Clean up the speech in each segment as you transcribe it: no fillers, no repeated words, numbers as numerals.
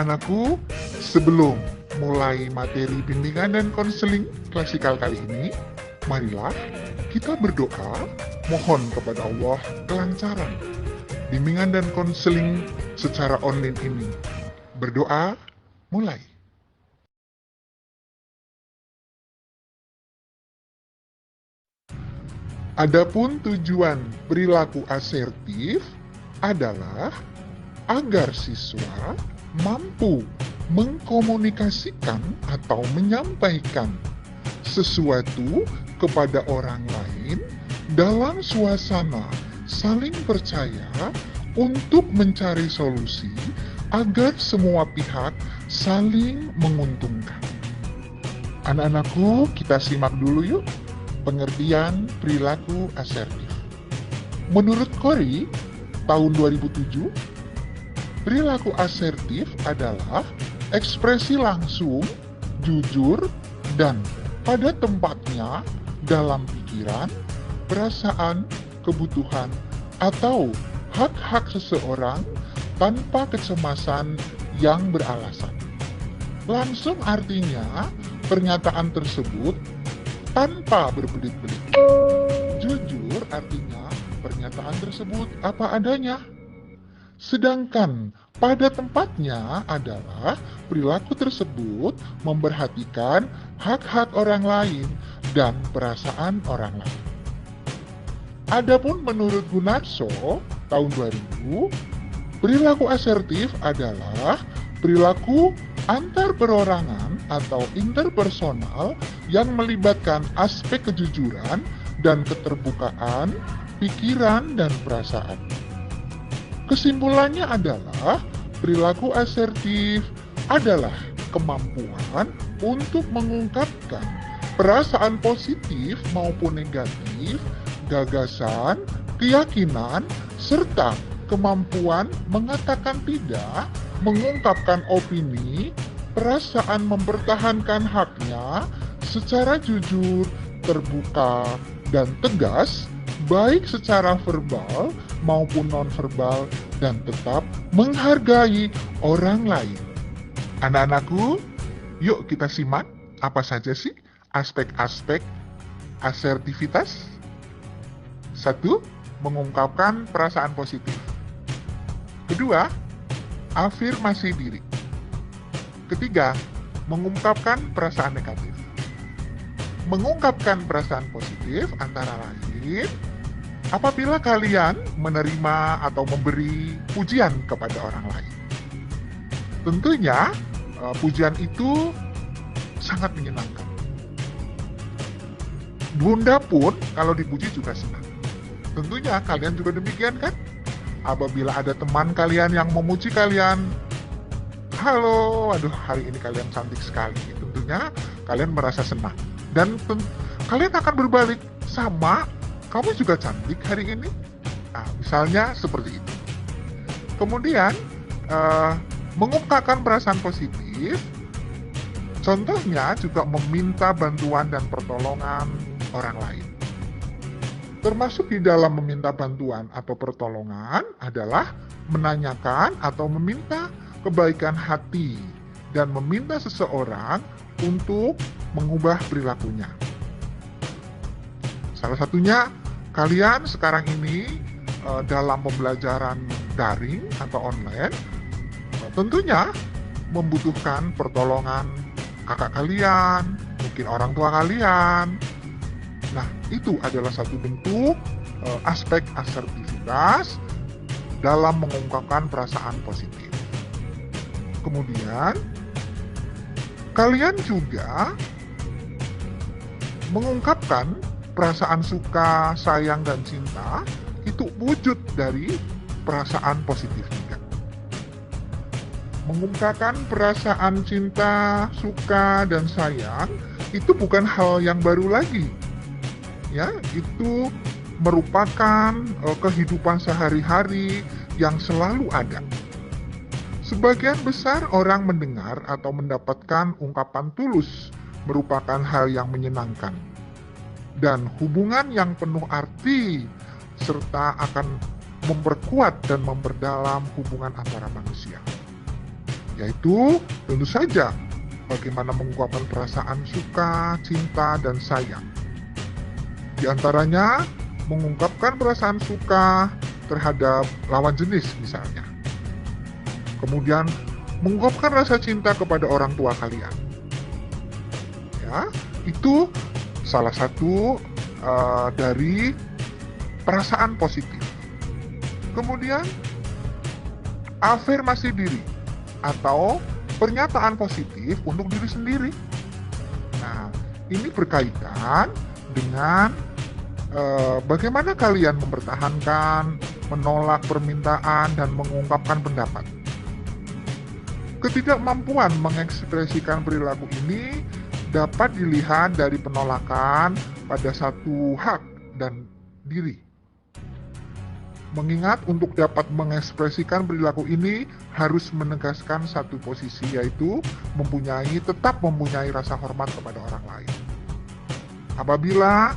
Anak-anakku, sebelum mulai materi bimbingan dan konseling klasikal kali ini, marilah kita berdoa mohon kepada Allah kelancaran bimbingan dan konseling secara online ini. Berdoa, mulai. Adapun tujuan perilaku asertif adalah agar siswa mampu mengkomunikasikan atau menyampaikan sesuatu kepada orang lain dalam suasana saling percaya untuk mencari solusi agar semua pihak saling menguntungkan. Anak-anakku, kita simak dulu yuk pengertian perilaku asertif. Menurut Cori, tahun 2007, perilaku asertif adalah ekspresi langsung, jujur, dan pada tempatnya dalam pikiran, perasaan, kebutuhan, atau hak-hak seseorang tanpa kecemasan yang beralasan. Langsung artinya pernyataan tersebut tanpa berbelit-belit. Jujur artinya pernyataan tersebut apa adanya. Sedangkan pada tempatnya adalah perilaku tersebut memperhatikan hak-hak orang lain dan perasaan orang lain. Adapun menurut Gunarso tahun 2000, perilaku asertif adalah perilaku antar perorangan atau interpersonal yang melibatkan aspek kejujuran dan keterbukaan, pikiran dan perasaan. Kesimpulannya adalah perilaku asertif adalah kemampuan untuk mengungkapkan perasaan positif maupun negatif, gagasan, keyakinan, serta kemampuan mengatakan tidak, mengungkapkan opini, perasaan mempertahankan haknya secara jujur, terbuka, dan tegas, baik secara verbal maupun non-verbal, dan tetap menghargai orang lain. Anak-anakku, yuk kita simak apa saja sih aspek-aspek asertivitas. 1. Mengungkapkan perasaan positif. 2. Afirmasi diri. 3. Mengungkapkan perasaan negatif. Mengungkapkan perasaan positif antara lain apabila kalian menerima atau memberi pujian kepada orang lain. Tentunya pujian itu sangat menyenangkan. Bunda pun kalau dipuji juga senang. Tentunya kalian juga demikian kan? Apabila ada teman kalian yang memuji kalian, halo, aduh hari ini kalian cantik sekali. Tentunya kalian merasa senang. Dan kalian akan berbalik, sama, kamu juga cantik hari ini. Nah, misalnya seperti itu. Kemudian, mengungkapkan perasaan positif, contohnya juga meminta bantuan dan pertolongan orang lain. Termasuk di dalam meminta bantuan atau pertolongan adalah menanyakan atau meminta kebaikan hati dan meminta seseorang untuk mengubah perilakunya. Salah satunya kalian sekarang ini dalam pembelajaran daring atau online tentunya membutuhkan pertolongan kakak kalian, mungkin orang tua kalian. Nah, itu adalah satu bentuk aspek asertivitas dalam mengungkapkan perasaan positif. Kemudian, kalian juga mengungkapkan perasaan suka, sayang, dan cinta, itu wujud dari perasaan positif juga. Mengungkapkan perasaan cinta, suka, dan sayang, itu bukan hal yang baru lagi. Ya, itu merupakan kehidupan sehari-hari yang selalu ada. Sebagian besar orang mendengar atau mendapatkan ungkapan tulus merupakan hal yang menyenangkan. Dan hubungan yang penuh arti serta akan memperkuat dan memperdalam hubungan antara manusia. yaitu tentu saja bagaimana mengungkapkan perasaan suka, cinta, dan sayang. Di antaranya, mengungkapkan perasaan suka terhadap lawan jenis misalnya. Kemudian, mengungkapkan rasa cinta kepada orang tua kalian. Ya, itu salah satu dari perasaan positif. Kemudian, afirmasi diri atau pernyataan positif untuk diri sendiri. Nah, ini berkaitan dengan bagaimana kalian mempertahankan, menolak permintaan, dan mengungkapkan pendapat. Ketidakmampuan mengekspresikan perilaku ini dapat dilihat dari penolakan pada satu hak dan diri. Mengingat untuk dapat mengekspresikan perilaku ini harus menegaskan satu posisi, yaitu tetap mempunyai rasa hormat kepada orang lain. Apabila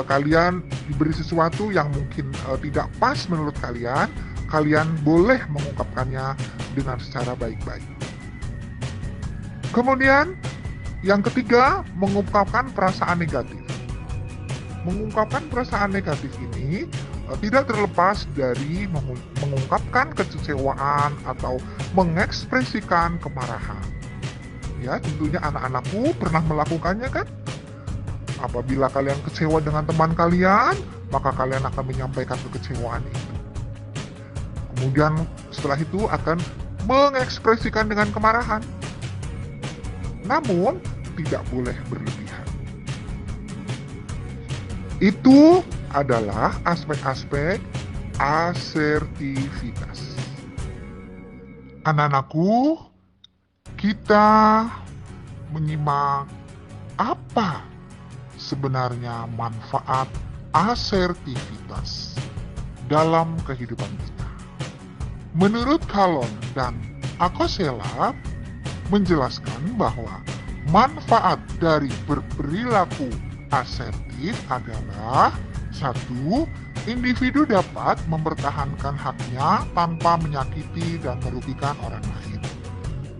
kalian diberi sesuatu yang mungkin tidak pas menurut kalian, kalian boleh mengungkapkannya dengan secara baik-baik. Kemudian, yang ketiga, mengungkapkan perasaan negatif. Mengungkapkan perasaan negatif ini tidak terlepas dari mengungkapkan kekecewaan atau mengekspresikan kemarahan. Ya, tentunya anak-anakku pernah melakukannya kan? Apabila kalian kecewa dengan teman kalian, maka kalian akan menyampaikan kekecewaan itu. Kemudian setelah itu akan mengekspresikan dengan kemarahan. Namun, tidak boleh berlebihan. Itu adalah aspek-aspek asertivitas. Anak-anakku, kita menyimak apa sebenarnya manfaat asertivitas dalam kehidupan kita. Menurut Calon dan Akosela menjelaskan bahwa manfaat dari berperilaku asertif adalah: 1. Individu dapat mempertahankan haknya tanpa menyakiti dan merugikan orang lain.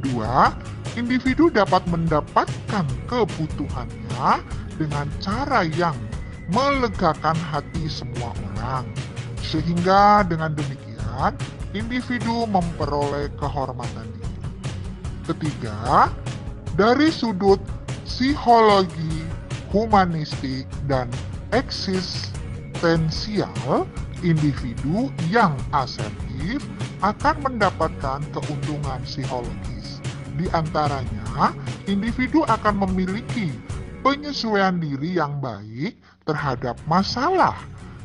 2. Individu dapat mendapatkan kebutuhannya dengan cara yang melegakan hati semua orang, sehingga dengan demikian individu memperoleh kehormatan diri. Ketiga, dari sudut psikologi, humanistik, dan eksistensial, individu yang asertif akan mendapatkan keuntungan psikologis. Di antaranya, individu akan memiliki penyesuaian diri yang baik terhadap masalah.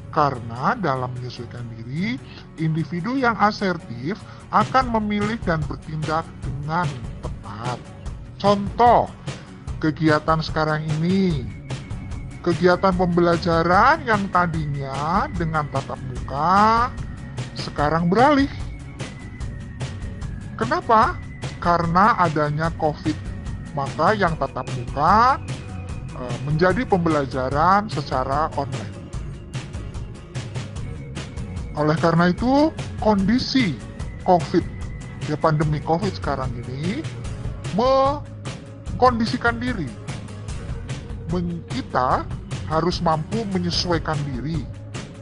Karena dalam menyesuaikan diri, individu yang asertif akan memilih dan bertindak dengan tepat. Contoh, kegiatan sekarang ini, kegiatan pembelajaran yang tadinya dengan tatap muka, sekarang beralih. Kenapa? Karena adanya COVID, maka yang tatap muka menjadi pembelajaran secara online. Oleh karena itu, kondisi COVID, pandemi COVID sekarang ini, mengkondisikan diri. Kita harus mampu menyesuaikan diri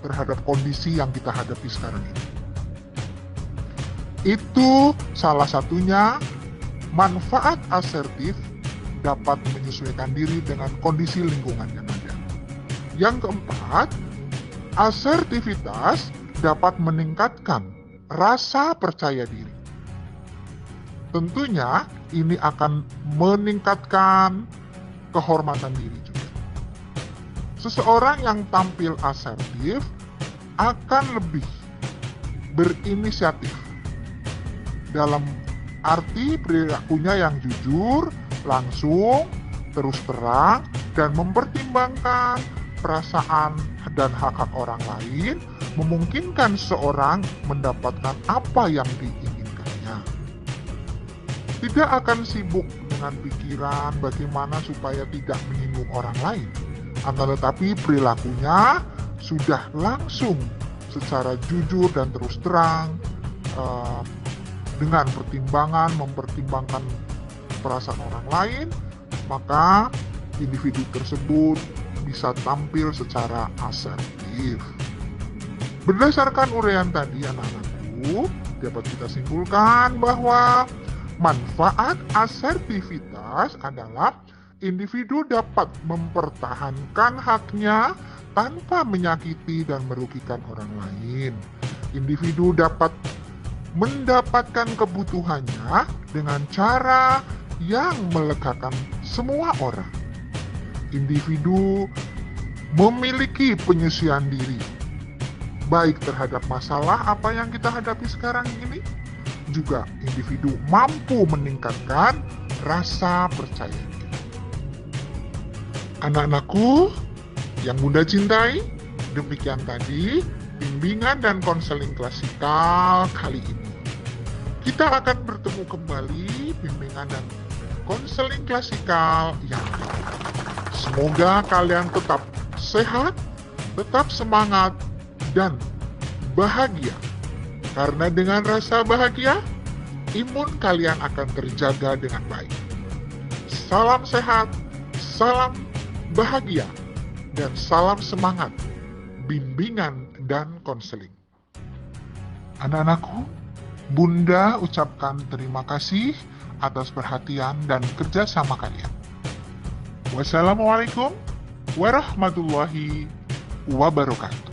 terhadap kondisi yang kita hadapi sekarang ini. Itu salah satunya manfaat asertif dapat menyesuaikan diri dengan kondisi lingkungan yang ada. Yang keempat, asertivitas dapat meningkatkan rasa percaya diri. Tentunya ini akan meningkatkan kehormatan diri juga. Seseorang yang tampil asertif akan lebih berinisiatif dalam arti perilakunya yang jujur, langsung, terus terang, dan mempertimbangkan perasaan dan hak-hak orang lain, memungkinkan seorang mendapatkan apa yang diinginkannya. Tidak akan sibuk dengan pikiran bagaimana supaya tidak menyinggung orang lain, akan tetapi perilakunya sudah langsung secara jujur dan terus terang dengan mempertimbangkan perasaan orang lain, maka individu tersebut bisa tampil secara asertif. Berdasarkan uraian tadi, anak-anakku, dapat kita simpulkan bahwa manfaat asertivitas adalah individu dapat mempertahankan haknya tanpa menyakiti dan merugikan orang lain. Individu dapat mendapatkan kebutuhannya dengan cara yang melegakan semua orang. Individu memiliki penyucian diri, baik terhadap masalah apa yang kita hadapi sekarang ini, juga individu mampu meningkatkan rasa percaya diri. Anak-anakku yang Bunda cintai, demikian tadi bimbingan dan konseling klasikal kali ini. Kita akan bertemu kembali bimbingan dan konseling klasikal yang lain. Semoga kalian tetap sehat, tetap semangat, dan bahagia. Karena dengan rasa bahagia, imun kalian akan terjaga dengan baik. Salam sehat, salam bahagia, dan salam semangat, bimbingan dan konseling. Anak-anakku, Bunda ucapkan terima kasih atas perhatian dan kerjasama kalian. Wassalamualaikum warahmatullahi wabarakatuh.